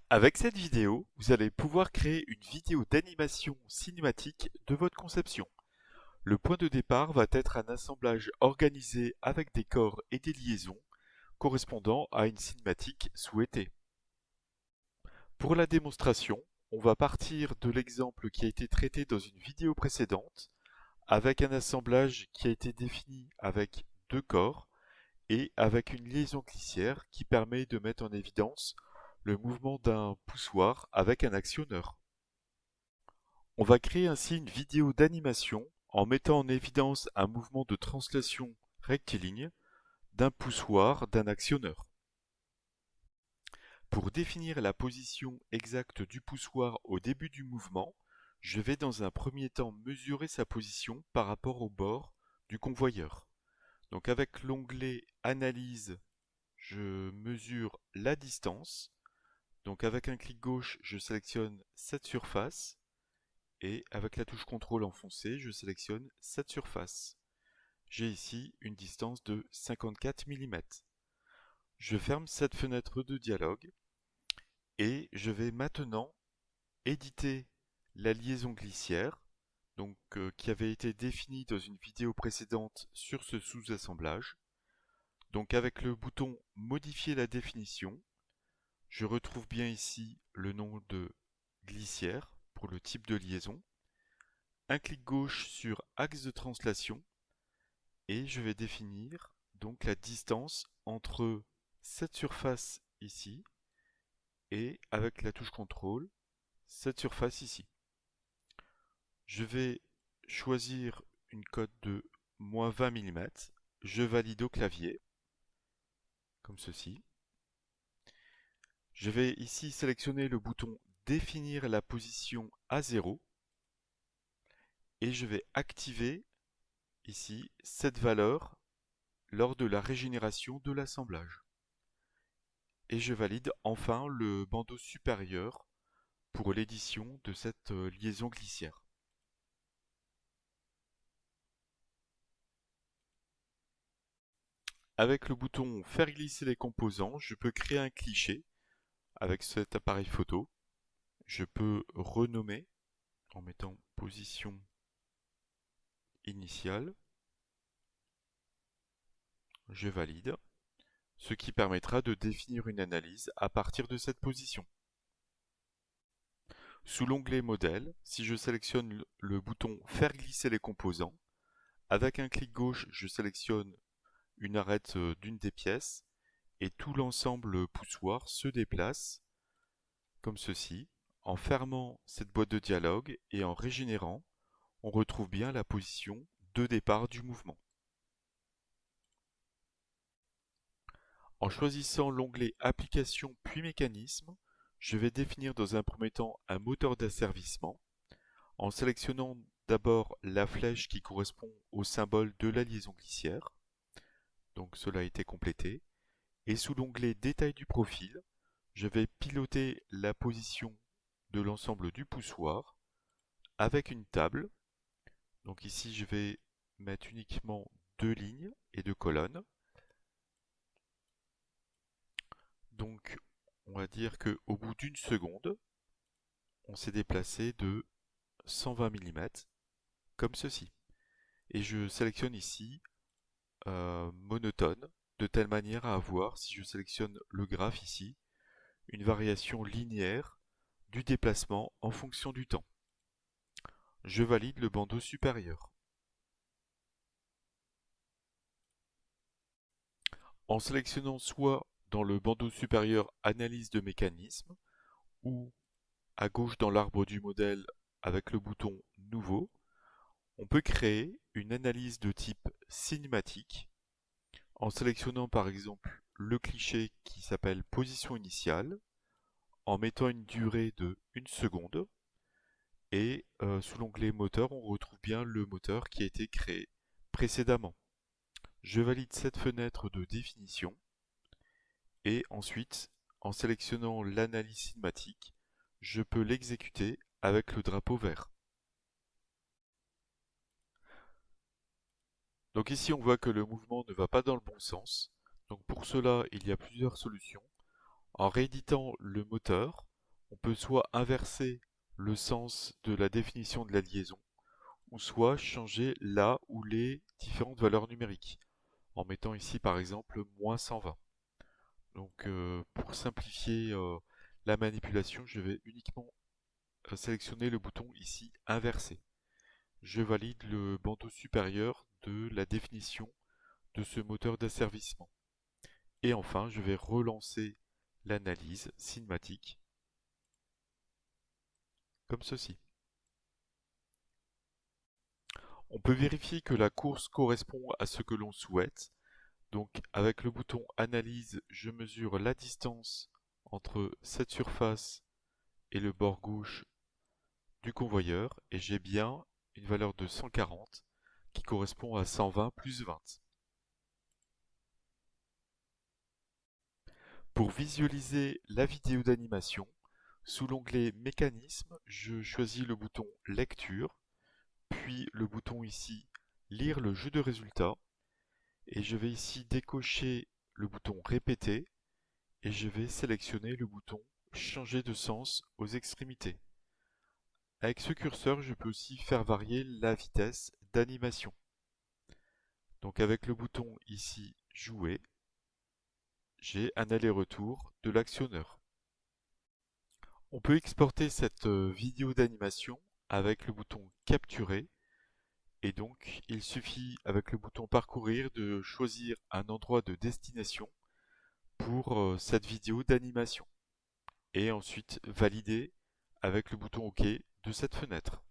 Avec cette vidéo, vous allez pouvoir créer une vidéo d'animation cinématique de votre conception. Le point de départ va être un assemblage organisé avec des corps et des liaisons correspondant à une cinématique souhaitée. Pour la démonstration, on va partir de l'exemple qui a été traité dans une vidéo précédente avec un assemblage qui a été défini avec deux corps et avec une liaison glissière qui permet de mettre en évidence le mouvement d'un poussoir avec un actionneur. On va créer ainsi une vidéo d'animation en mettant en évidence un mouvement de translation rectiligne d'un poussoir d'un actionneur. Pour définir la position exacte du poussoir au début du mouvement, je vais dans un premier temps mesurer sa position par rapport au bord du convoyeur. Donc avec l'onglet Analyse, je mesure la distance. Donc avec un clic gauche, je sélectionne cette surface et avec la touche CTRL enfoncée, je sélectionne cette surface. J'ai ici une distance de 54 mm. Je ferme cette fenêtre de dialogue et je vais maintenant éditer la liaison glissière qui avait été définie dans une vidéo précédente sur ce sous-assemblage. Donc avec le bouton Modifier la définition, je retrouve bien ici le nom de glissière pour le type de liaison. Un clic gauche sur Axe de translation et je vais définir donc la distance entre cette surface ici et avec la touche CTRL, cette surface ici. Je vais choisir une cote de -20 mm. Je valide au clavier, comme ceci. Je vais ici sélectionner le bouton Définir la position à 0 et je vais activer ici cette valeur lors de la régénération de l'assemblage. Et je valide enfin le bandeau supérieur pour l'édition de cette liaison glissière. Avec le bouton Faire glisser les composants, je peux créer un cliché avec cet appareil photo. Je peux renommer en mettant position initiale. Je valide, ce qui permettra de définir une analyse à partir de cette position. Sous l'onglet Modèle, si je sélectionne le bouton Faire glisser les composants, avec un clic gauche, je sélectionne une arête d'une des pièces et tout l'ensemble poussoir se déplace comme ceci. En fermant cette boîte de dialogue et en régénérant, on retrouve bien la position de départ du mouvement. En choisissant l'onglet Applications puis Mécanismes, je vais définir dans un premier temps un moteur d'asservissement en sélectionnant d'abord la flèche qui correspond au symbole de la liaison glissière. Donc cela a été complété. Et sous l'onglet Détail du profil, je vais piloter la position de l'ensemble du poussoir avec une table. Donc ici, je vais mettre uniquement 2 lignes et 2 colonnes. Donc, on va dire qu'au bout d'une seconde, on s'est déplacé de 120 mm, comme ceci. Et je sélectionne ici monotone, de telle manière à avoir, si je sélectionne le graphe ici, une variation linéaire du déplacement en fonction du temps. Je valide le bandeau supérieur. En sélectionnant soit dans le bandeau supérieur Analyse de mécanisme ou à gauche dans l'arbre du modèle avec le bouton Nouveau, on peut créer une analyse de type cinématique en sélectionnant par exemple le cliché qui s'appelle Position initiale, en mettant une durée de 1 seconde et sous l'onglet Moteur, on retrouve bien le moteur qui a été créé précédemment. Je valide cette fenêtre de définition et ensuite, en sélectionnant l'analyse cinématique, je peux l'exécuter avec le drapeau vert. Donc ici, on voit que le mouvement ne va pas dans le bon sens. Donc pour cela, il y a plusieurs solutions. En rééditant le moteur, On peut soit inverser le sens de la définition de la liaison, ou soit changer la ou les différentes valeurs numériques, en mettant ici par exemple moins 120. Donc pour simplifier la manipulation, je vais uniquement sélectionner le bouton ici inverser. Je valide le bandeau supérieur de la définition de ce moteur d'asservissement. Et enfin, je vais relancer l'analyse cinématique comme ceci. On peut vérifier que la course correspond à ce que l'on souhaite. Donc avec le bouton analyse, je mesure la distance entre cette surface et le bord gauche du convoyeur et j'ai bien une valeur de 140 qui correspond à 120 plus 20. Pour visualiser la vidéo d'animation, sous l'onglet Mécanisme, je choisis le bouton Lecture, puis le bouton ici Lire le jeu de résultats, et je vais ici décocher le bouton Répéter, et je vais sélectionner le bouton Changer de sens aux extrémités. Avec ce curseur, je peux aussi faire varier la vitesse d'animation. Donc avec le bouton ici Jouer, j'ai un aller-retour de l'actionneur. On peut exporter cette vidéo d'animation avec le bouton Capturer et donc il suffit avec le bouton Parcourir de choisir un endroit de destination pour cette vidéo d'animation et ensuite valider avec le bouton OK de cette fenêtre.